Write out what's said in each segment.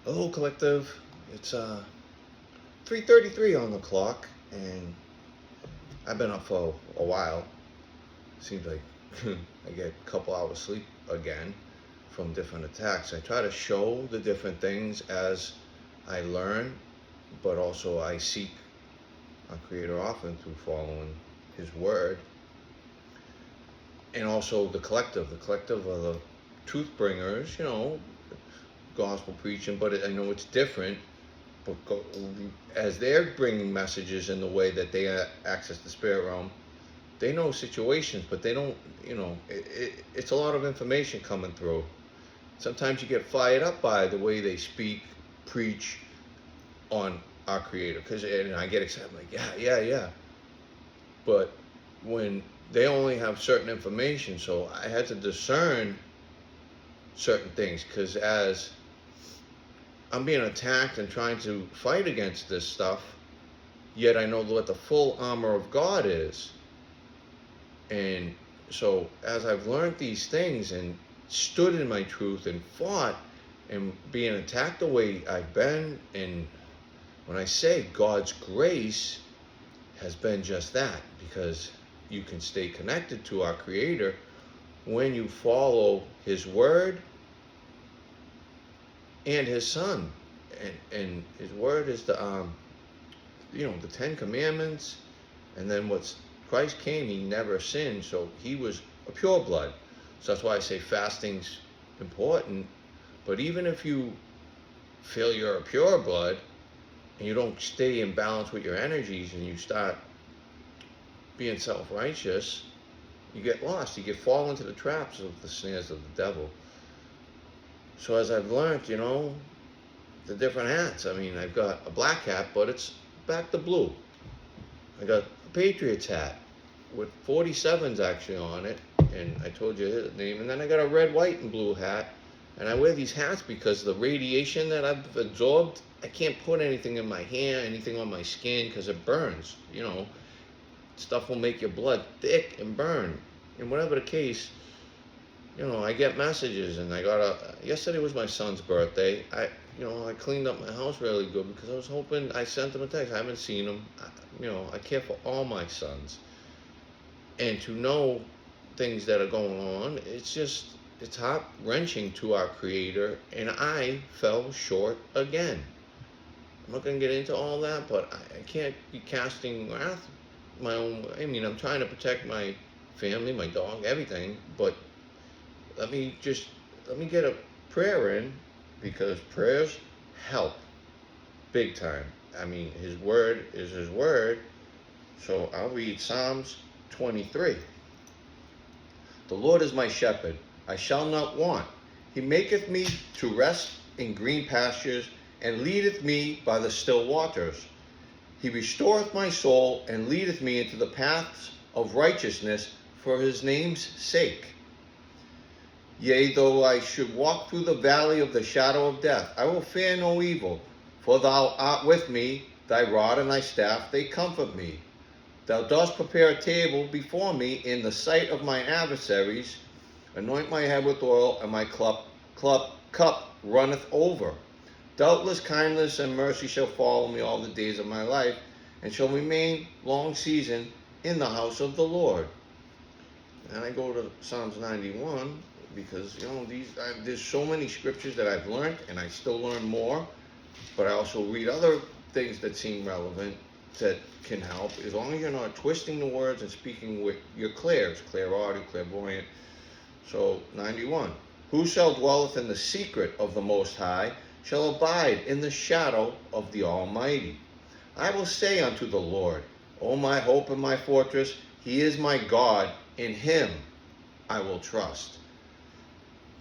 Hello, collective. It's 3:33 on the clock, and I've been up for a while. Seems like I get a couple hours sleep again from different attacks. I try to show the different things as I learn, but also I seek our Creator often through following His Word, and also the collective. The collective are the truth bringers, gospel preaching, but I know it's different. But as they're bringing messages in the way that they access the spirit realm, they know situations, but they don't, it's a lot of information coming through. Sometimes you get fired up by the way they speak, preach on our Creator, and I get excited, I'm like, yeah. But when they only have certain information, so I had to discern certain things, because as I'm being attacked and trying to fight against this stuff, yet I know what the full armor of God is. And so as I've learned these things and stood in my truth and fought and being attacked the way I've been, and when I say God's grace has been just that, because you can stay connected to our Creator when you follow His Word and His Son. And His Word is the 10 Commandments, and then Christ came, He never sinned, so He was a pure blood. So that's why I say fasting's important. But even if you feel you're a pure blood and you don't stay in balance with your energies and you start being self-righteous, you get lost. You fall into the traps of the snares of the devil. So as I've learned, the different hats. I mean, I've got a black hat, but it's back to blue. I got a Patriots hat with 47s actually on it, and I told you his name. And then I got a red, white, and blue hat. And I wear these hats because the radiation that I've absorbed, I can't put anything in my hair, anything on my skin, because it burns. Stuff will make your blood thick and burn. And whatever the case, I get messages, and yesterday was my son's birthday. I cleaned up my house really good because I was hoping, I sent him a text. I haven't seen him. I care for all my sons. And to know things that are going on, it's heart-wrenching to our Creator, and I fell short again. I'm not going to get into all that, but I can't be casting wrath my own. I mean, I'm trying to protect my family, my dog, everything, but let me get a prayer in, because prayers help big time. I mean, His Word is His Word. So I'll read Psalms 23. The Lord is my shepherd, I shall not want. He maketh me to rest in green pastures, and leadeth me by the still waters. He restoreth my soul, and leadeth me into the paths of righteousness for His name's sake. Yea, though I should walk through the valley of the shadow of death, I will fear no evil, for Thou art with me, Thy rod and Thy staff, they comfort me. Thou dost prepare a table before me in the sight of my adversaries. Anoint my head with oil, and my cup runneth over. Doubtless kindness and mercy shall follow me all the days of my life, and shall remain long season in the house of the Lord. And I go to Psalms 91, because there's so many scriptures that I've learned, and I still learn more. But I also read other things that seem relevant, that can help, as long as you're not twisting the words and speaking with your clairaudient, clairvoyant. So 91. Whoso dwelleth in the secret of the Most High shall abide in the shadow of the Almighty. I will say unto the Lord, O my hope and my fortress, He is my God, in Him I will trust.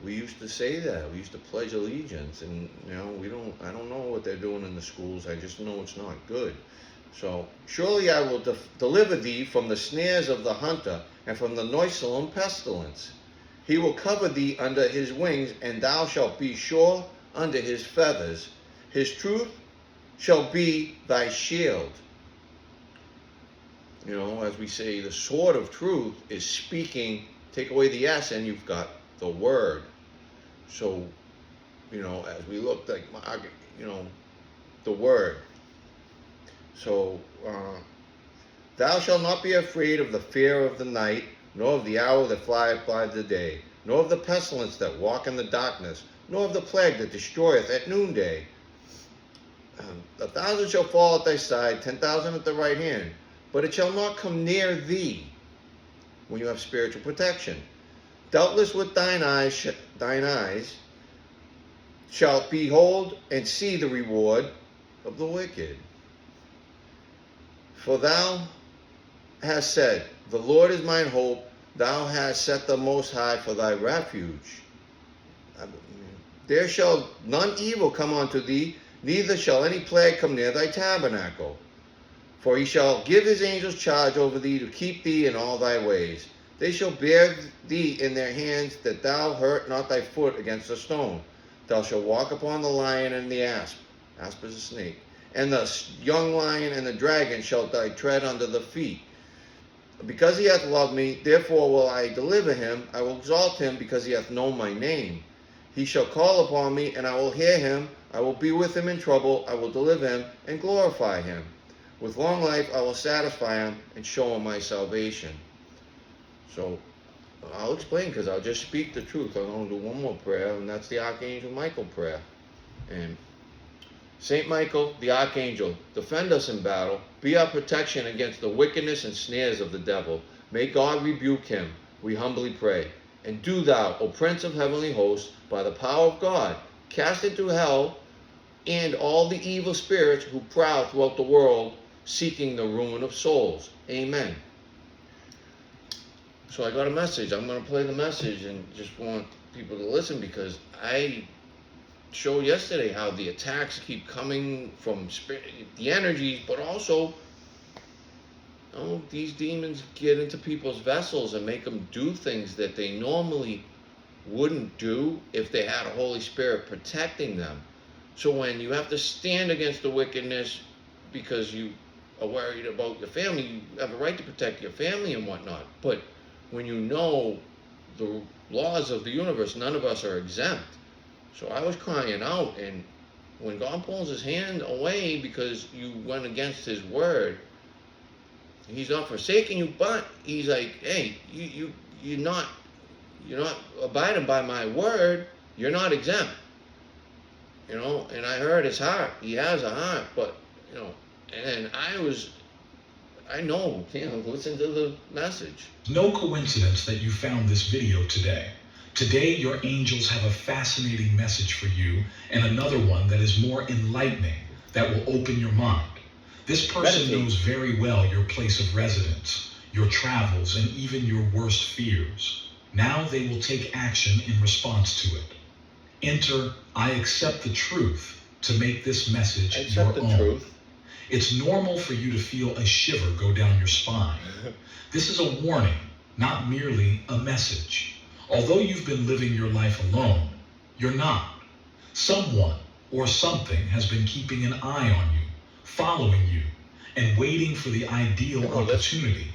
We used to say that. We used to pledge allegiance, and I don't know what they're doing in the schools. I just know it's not good. So surely I will deliver thee from the snares of the hunter, and from the noisome pestilence. He will cover thee under His wings, and thou shalt be sure under His feathers. His truth shall be thy shield. As we say, the sword of truth is speaking. Take away the S, and you've got the Word. So as we look like, the word. So, thou shalt not be afraid of the fear of the night, nor of the hour that flieth by the day, nor of the pestilence that walk in the darkness, nor of the plague that destroyeth at noonday. 1,000 shall fall at thy side, 10,000 at the right hand, but it shall not come near thee. When you have spiritual protection, doubtless with thine eyes shalt behold and see the reward of the wicked. For thou hast said, the Lord is mine hope, thou hast set the Most High for thy refuge. There shall none evil come unto thee, neither shall any plague come near thy tabernacle. For he shall give his angels charge over thee to keep thee in all thy ways. They shall bear thee in their hands, that thou hurt not thy foot against a stone. Thou shalt walk upon the lion and the asp. Asp is a snake. And the young lion and the dragon shalt thou tread under the feet. Because he hath loved me, therefore will I deliver him. I will exalt him, because he hath known my name. He shall call upon me, and I will hear him. I will be with him in trouble. I will deliver him and glorify him. With long life I will satisfy him and show him my salvation. So I'll explain, because I'll just speak the truth. I'm going to do one more prayer, and that's the Archangel Michael prayer. And Saint Michael, the Archangel, defend us in battle. Be our protection against the wickedness and snares of the devil. May God rebuke him, we humbly pray. And do thou, O Prince of heavenly hosts, by the power of God, cast into hell and all the evil spirits who prowl throughout the world, seeking the ruin of souls. Amen. So I got a message. I'm going to play the message and just want people to listen, because I showed yesterday how the attacks keep coming from the energies, but also these demons get into people's vessels and make them do things that they normally wouldn't do if they had a Holy Spirit protecting them. So when you have to stand against the wickedness because you are worried about your family, you have a right to protect your family and whatnot. But when you know the laws of the universe, none of us are exempt. So I was crying out, and when God pulls his hand away because you went against his word, he's not forsaking you, but he's like, hey, you're not abiding by my word, you're not exempt. And I heard his heart. He has a heart, but and listen to the message. No coincidence that you found this video today. Today, your angels have a fascinating message for you, and another one that is more enlightening, that will open your mind. This person knows very well your place of residence, your travels, and even your worst fears. Now they will take action in response to it. Enter, I accept the truth, to make this message your own. Truth. It's normal for you to feel a shiver go down your spine. This is a warning, not merely a message. Although you've been living your life alone, you're not. Someone or something has been keeping an eye on you, following you, and waiting for the ideal opportunity.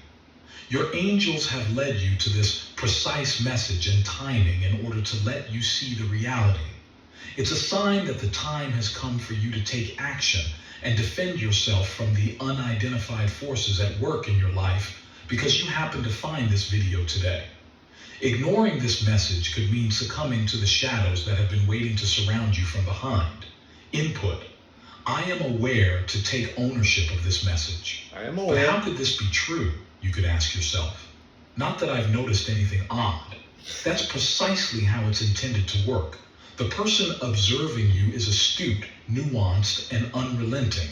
Your angels have led you to this precise message and timing in order to let you see the reality. It's a sign that the time has come for you to take action and defend yourself from the unidentified forces at work in your life, because you happen to find this video today. Ignoring this message could mean succumbing to the shadows that have been waiting to surround you from behind. Input. I am aware to take ownership of this message. I am aware. But how could this be true, you could ask yourself. Not that I've noticed anything odd. That's precisely how it's intended to work. The person observing you is astute, nuanced, and unrelenting.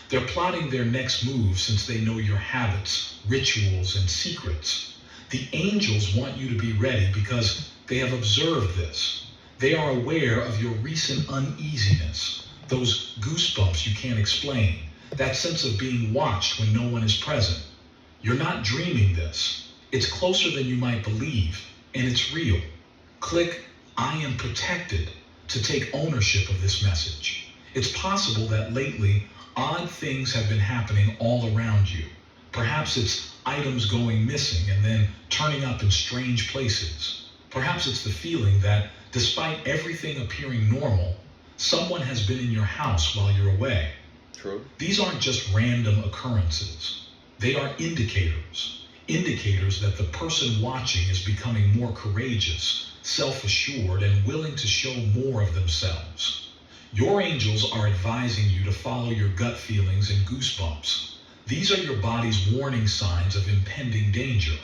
They're plotting their next move since they know your habits, rituals, and secrets. The angels want you to be ready because they have observed this. They are aware of your recent uneasiness, those goosebumps you can't explain, that sense of being watched when no one is present. You're not dreaming this. It's closer than you might believe, and it's real. Click I am protected to take ownership of this message. It's possible that lately, odd things have been happening all around you. Perhaps it's items going missing and then turning up in strange places. Perhaps it's the feeling that Despite everything appearing normal, someone has been in your house while you're away. True. These aren't just random occurrences. They are indicators. Indicators that the person watching is becoming more courageous, self-assured, and willing to show more of themselves. Your angels are advising you to follow your gut feelings and goosebumps. These are your body's warning signs of impending danger.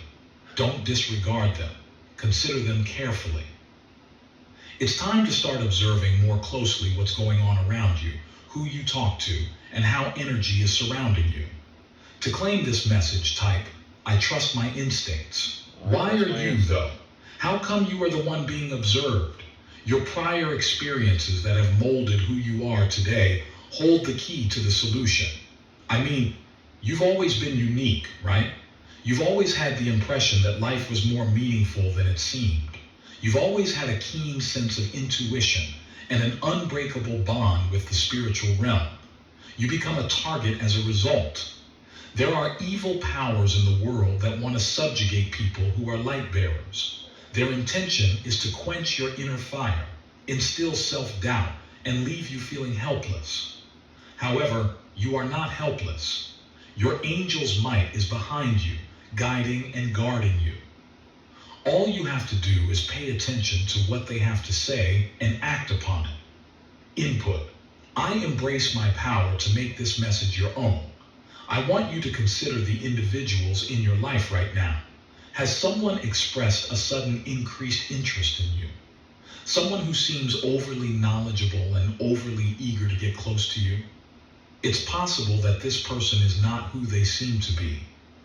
Don't disregard them. Consider them carefully. It's time to start observing more closely what's going on around you, who you talk to, and how energy is surrounding you. To claim this message, type, "I trust my instincts." Why are you, though? How come you are the one being observed? Your prior experiences that have molded who you are today hold the key to the solution. I mean, you've always been unique, right? You've always had the impression that life was more meaningful than it seemed. You've always had a keen sense of intuition and an unbreakable bond with the spiritual realm. You become a target as a result. There are evil powers in the world that want to subjugate people who are light bearers. Their intention is to quench your inner fire, instill self-doubt, and leave you feeling helpless. However, you are not helpless. Your angel's might is behind you, guiding and guarding you. All you have to do is pay attention to what they have to say and act upon it. Input. I embrace my power to make this message your own. I want you to consider the individuals in your life right now. Has someone expressed a sudden increased interest in you? Someone who seems overly knowledgeable and overly eager to get close to you? It's possible that this person is not who they seem to be.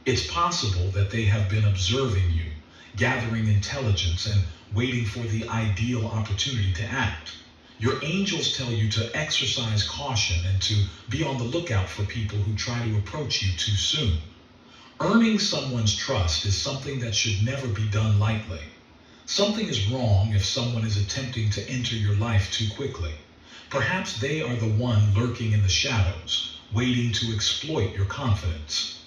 It's possible that they have been observing you, gathering intelligence, and waiting for the ideal opportunity to act. Your angels tell you to exercise caution and to be on the lookout for people who try to approach you too soon. Earning someone's trust is something that should never be done lightly. Something is wrong if someone is attempting to enter your life too quickly. Perhaps they are the one lurking in the shadows, waiting to exploit your confidence.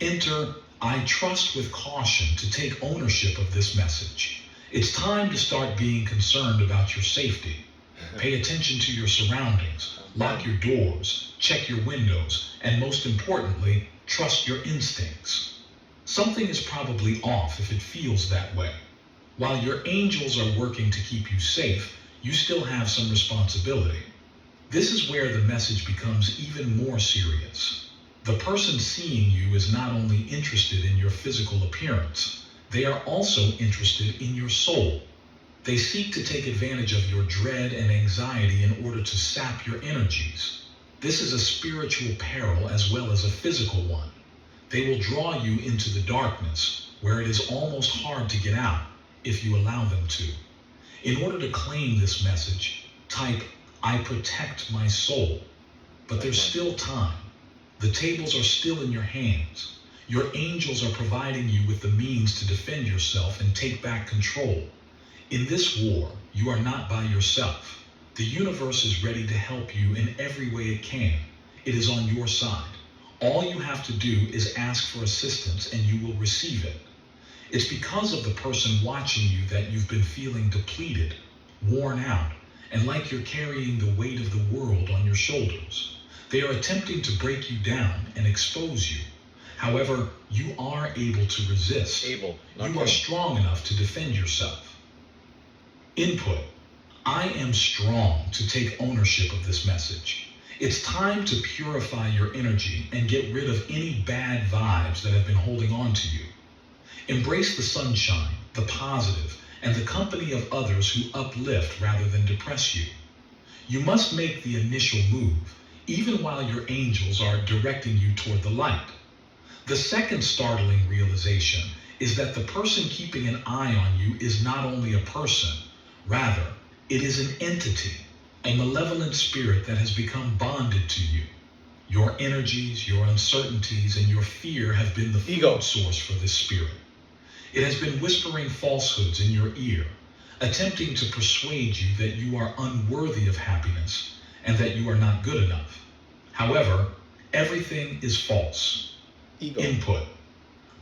Enter, I trust with caution to take ownership of this message. It's time to start being concerned about your safety. Pay attention to your surroundings, lock your doors, check your windows, and most importantly, trust your instincts. Something is probably off if it feels that way. While your angels are working to keep you safe, you still have some responsibility. This is where the message becomes even more serious. The person seeing you is not only interested in your physical appearance, they are also interested in your soul. They seek to take advantage of your dread and anxiety in order to sap your energies. This is a spiritual peril as well as a physical one. They will draw you into the darkness, where it is almost hard to get out if you allow them to. In order to claim this message, type, I protect my soul. But there's still time. The tables are still in your hands. Your angels are providing you with the means to defend yourself and take back control. In this war, you are not by yourself. The universe is ready to help you in every way it can. It is on your side. All you have to do is ask for assistance and you will receive it. It's because of the person watching you that you've been feeling depleted, worn out, and like you're carrying the weight of the world on your shoulders. They are attempting to break you down and expose you. However, you are able to resist. You are strong enough to defend yourself. Input. I am strong to take ownership of this message. It's time to purify your energy and get rid of any bad vibes that have been holding on to you. Embrace the sunshine, the positive, and the company of others who uplift rather than depress you. You must make the initial move, even while your angels are directing you toward the light. The second startling realization is that the person keeping an eye on you is not only a person, rather, it is an entity, a malevolent spirit that has become bonded to you. Your energies, your uncertainties, and your fear have been the food source for this spirit. It has been whispering falsehoods in your ear, attempting to persuade you that you are unworthy of happiness and that you are not good enough. However, everything is false. Input.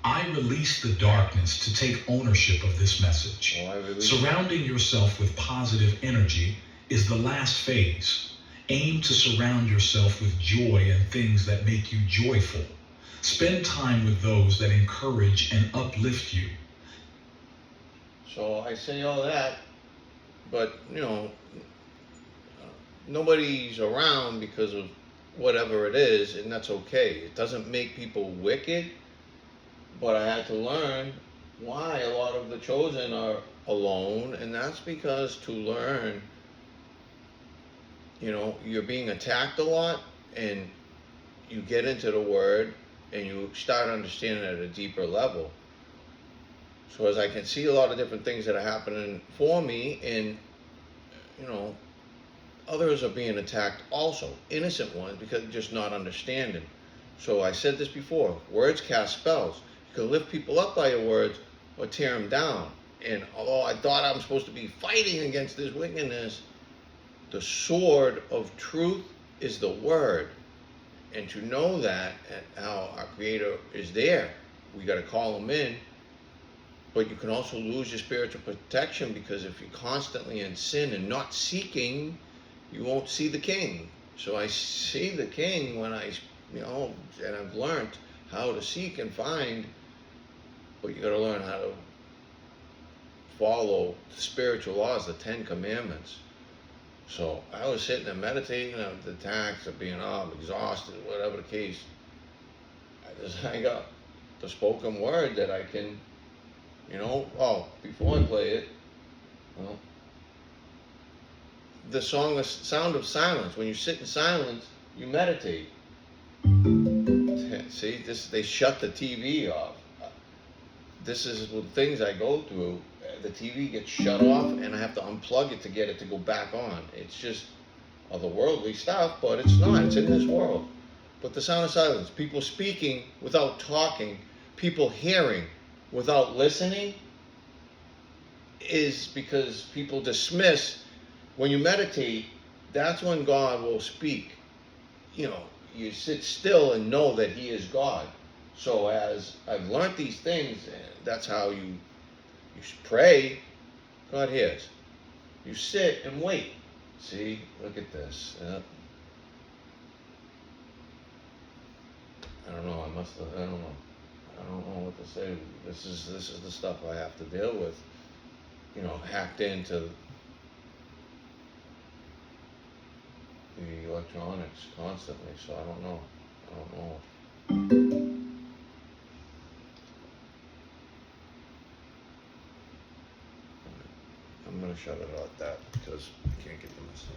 I release the darkness to take ownership of this message. Surrounding yourself with positive energy is the last phase. Aim to surround yourself with joy and things that make you joyful. Spend time with those that encourage and uplift you. So I say all that, but nobody's around because of whatever it is, and that's okay. It doesn't make people wicked, but I had to learn why a lot of the chosen are alone, and that's because to learn, you're being attacked a lot, and you get into the word and you start understanding at a deeper level. So as I can see a lot of different things that are happening for me, and others are being attacked also, innocent ones, because just not understanding. So I said this before, words cast spells. You can lift people up by your words or tear them down. And although I thought I'm supposed to be fighting against this wickedness, the sword of truth is the word. And to know that, and how our Creator is there, we got to call him in. But you can also lose your spiritual protection, because if you're constantly in sin and not seeking, you won't see the King. So I see the King when and I've learned how to seek and find, but you got to learn how to follow the spiritual laws, the 10 Commandments. So I was sitting there meditating on the attacks of being exhausted, whatever the case. I got the spoken word that I can, before I play it, the song, the sound of silence. When you sit in silence, you meditate. See, they shut the TV off. This is the things I go through. The TV gets shut off, and I have to unplug it to get it to go back on. It's just otherworldly stuff, but it's not. It's in this world. But the sound of silence, people speaking without talking, people hearing without listening, is because people dismiss. When you meditate, that's when God will speak. You sit still and know that he is God. So as I've learned these things, that's how you pray, God hears. You sit and wait. See, look at this. I don't know, I don't know what to say. This is the stuff I have to deal with. Hacked into the electronics constantly, so I don't know. I'm gonna shut it out that because I can't get the message.